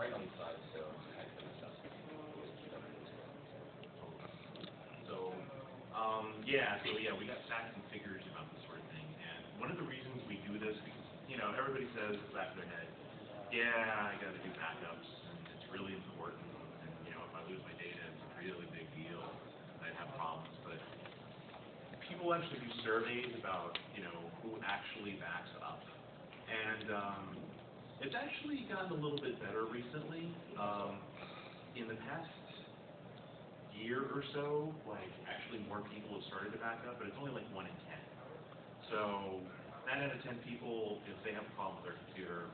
right on the side, so I can adjust it. Yeah, we got facts and figures about this sort of thing, and one of the reasons we do this, because, everybody says in the back of their head, yeah, I got to do backups, and it's really important, and, if I lose my data, it's a really big deal, I'd have problems, but people actually do surveys about, who actually backs up, and it's actually gotten a little bit better recently. In the past year or so, actually more people have started to back up, but it's only 1 in 10. So 9 out of 10 people, if they have a problem with their computer,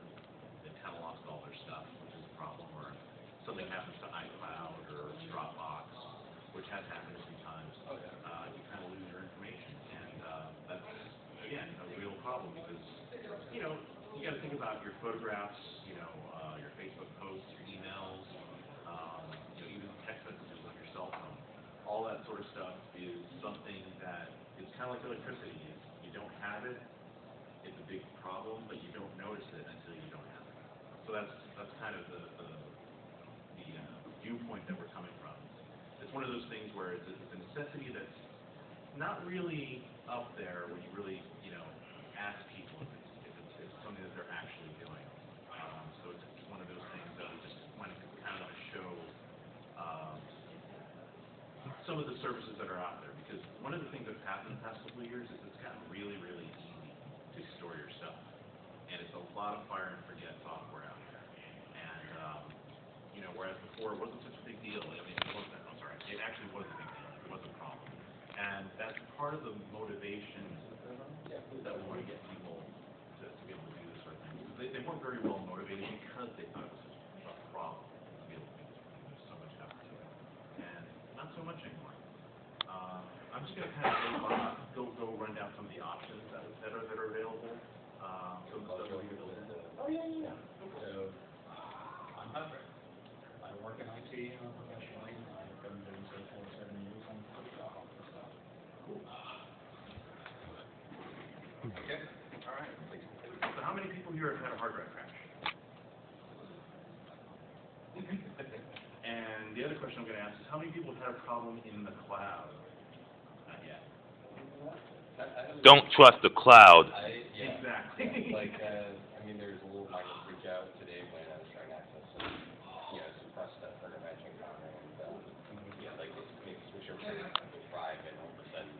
they kind of lost all their stuff, which is a problem, or something happens to iCloud or Dropbox, which has happened a few times, you kind of lose your information, and that's, again, a real problem, because, you got to think about your photographs, your Facebook posts, your emails, even text messages on your cell phone. All that sort of stuff is something that is kind of like electricity. If you don't have it, it's a big problem, but you don't notice it until you don't have it. So that's kind of the viewpoint that we're coming from. It's one of those things where it's a necessity that's not really up there when you really, ask people if it's something that they're actually doing. So it's one of those things that we just kind of want to show some of the services that are out there, because one of the things that's happened in the past couple of years is it's gotten really, really easy to store your stuff, and it's a lot of fire and forget software out there. And whereas before it wasn't such a big deal. I mean, it actually was a big deal. It was a problem, and that's part of the motivation that we want to get people to be able to do this sort of thing. They weren't very well motivated because they thought it was such a problem to be able to do this. There's so much effort to it, and not so much anymore. I'm just going to kind of go run down some of the options that are available. Some of the stuff that we can build into. Oh, yeah. So, I'm Patrick. I work in IT professionally. I've been doing so for 7 years. I'm pretty proud of this stuff. Cool. Okay. All right. So how many people here have had a hard drive crash? And the other question I'm going to ask is, how many people have had a problem in the cloud? Not yet. Don't trust the cloud. Exactly. There's a little minor freak out today when I was trying to access some, suppress stuff for intervention comment, and maybe switch over to Drive, and all of a sudden,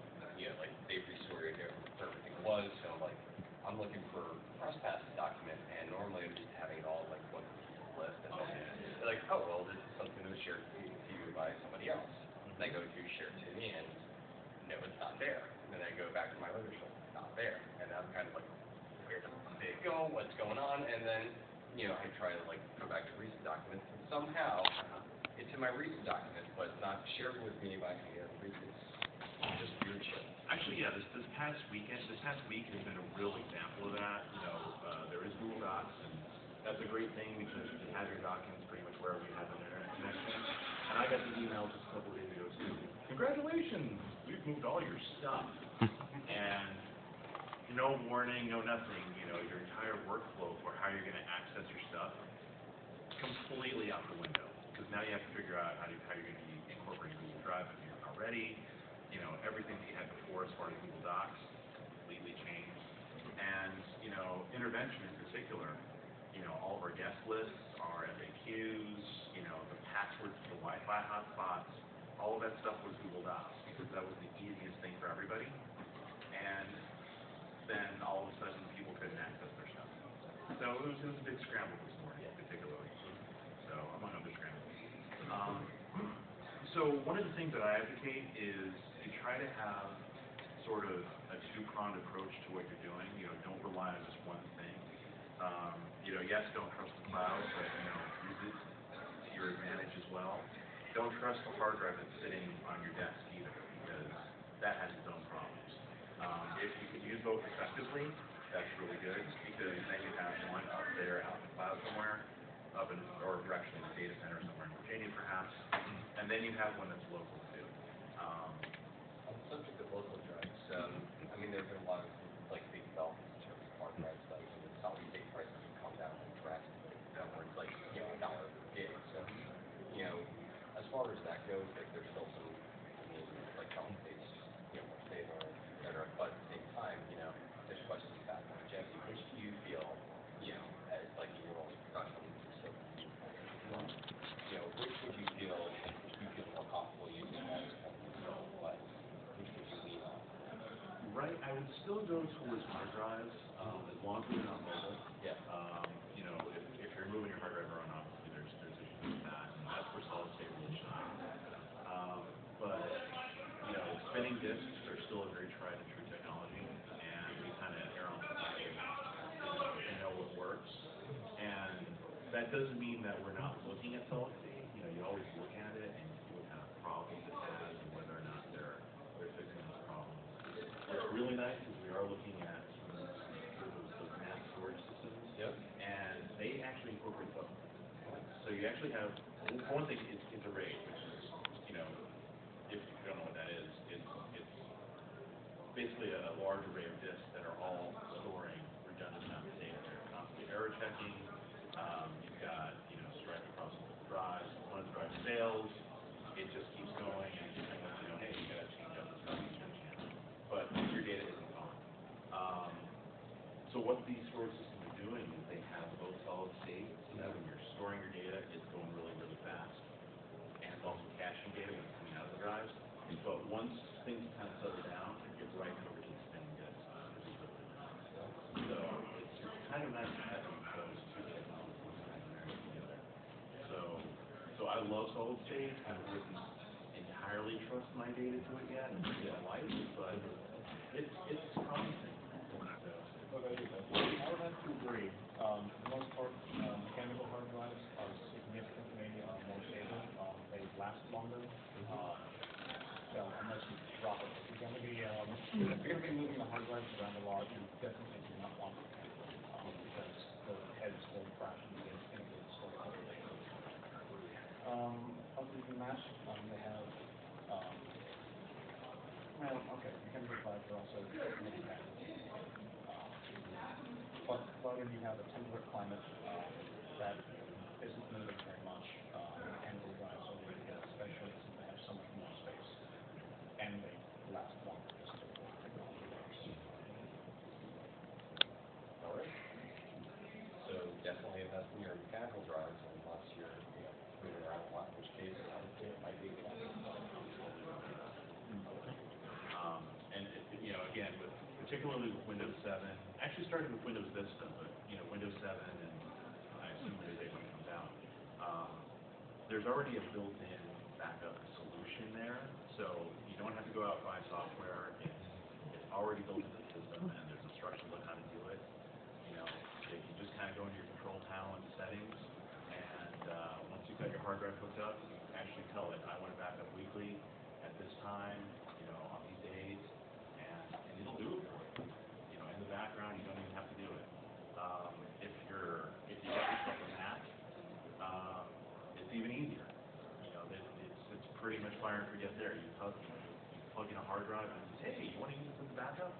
they restored it where everything was. So I'm looking for press pass document, and normally I'm just having it all one list, and then they're like, oh well, this is something that was shared to you by somebody else. And I go to share to me, and no, it's not there. And then I go back to my other show, it's not there, and I'm kind of where did it go? What's going on? And then I try to go back to recent documents, and somehow it's in my recent documents, but it's not shared with me by any other previous. Just weird shit. Actually, yeah, this past week has been a real example of that. There is Google Docs, and that's a great thing because you can have your documents pretty much wherever you have an internet connection. And I got the email just a couple of days ago too. Congratulations, we've moved all your stuff. And no warning, no nothing. Your entire workflow for how you're going to access your stuff completely out the window, because now you have to figure out how you're going to be incorporating Google Drive if you're not ready. Everything that you had before as far as Google Docs completely changed. And, intervention in particular, all of our guest lists, our FAQs, the passwords to the Wi-Fi hotspots, all of that stuff was Google Docs, because that was the easiest thing for everybody. And then all of a sudden people couldn't access their stuff. So it was a big scramble this morning, particularly. So among other scrambles. So one of the things that I advocate is to try to have sort of a two-pronged approach to what you're doing. Don't rely on just one thing. Yes, don't trust the cloud, but use it to your advantage as well. Don't trust the hard drive that's sitting on your desk either, because that has its own problems. If you can use both effectively, that's really good, because then you have one up there out in the cloud somewhere, or actually in the data center somewhere in Virginia perhaps, and then you have one that's local too. On the subject of local drives, there's been a lot of big developments in terms of hard drive stuff, and the solid state prices have come down drastically. Where it's $1 would still go towards hard drives, as long as they're not mobile. Yeah. You know, if you're moving your hard drive around, obviously there's issues with that, and that's where solid state really shines. But, you know, spinning disks are still a very tried and true technology, and we kind of err on the side of, you know what works. And that doesn't mean that we're not looking at solid state. You know, you always look at it and you see what kind of problems it has and whether or not they're fixing those problems. What's really nice is we are looking at those mass storage systems. Yep. And they actually incorporate both. So you actually have, for one thing, it's a RAID, which is, you know, if you don't know what that is, it's basically a large array of disks that are all storing redundant amounts of data. They're constantly error checking. You've got, you know, stripe across multiple drives. One of the drives fails, it just keeps going, and it just lets you know, hey, you got to change out this drive, but your data isn't gone. So what these storage systems are doing is they have both solid state, so that when you're storing your data, it's going really, really fast, and it's also caching data when it's coming out of the drives. But once things kind of settle down, it writes over to the spinning disk. So it's kind of nice having those two technologies kind of married together. So I love solid state. I wouldn't entirely trust my data to it yet in real life, but it's promising. I would have to agree. For the most part, mechanical hard drives are significantly more stable. They last longer. So unless you drop it, if you're going to be moving the hard drives around a lot, you definitely do not want mechanical because the heads will crash and get integrated stored other data. Other than that, they have mechanical drives are also really bad. But then you have a template climate that isn't moving very much. Mechanical drives are really good, especially since they have so much more space. And they last longer just to technology works. All right. So definitely invest in your mechanical drives unless you're, you know, moving around a lot, in which case I would say it might be a good idea. You know, again, particularly with Windows 7, actually started with Windows Vista, but, you know, Windows 7 and I assume Windows 8 when it comes out, there's already a built-in backup solution there, so you don't have to go out and buy software. It's already built into the system, and there's instructions on how to do it. You know, you can just kind of go into your control panel and settings, and once you've got your hard drive hooked up, you can actually tell it, I want to back up weekly at this time, you know, on these days, and it'll do it for you. You know, in the background, you don't even have to do it. If you got yourself a Mac, it's even easier. You know, it's pretty much fire and forget there. You plug in a hard drive and it says, hey, you want to use this as a backup?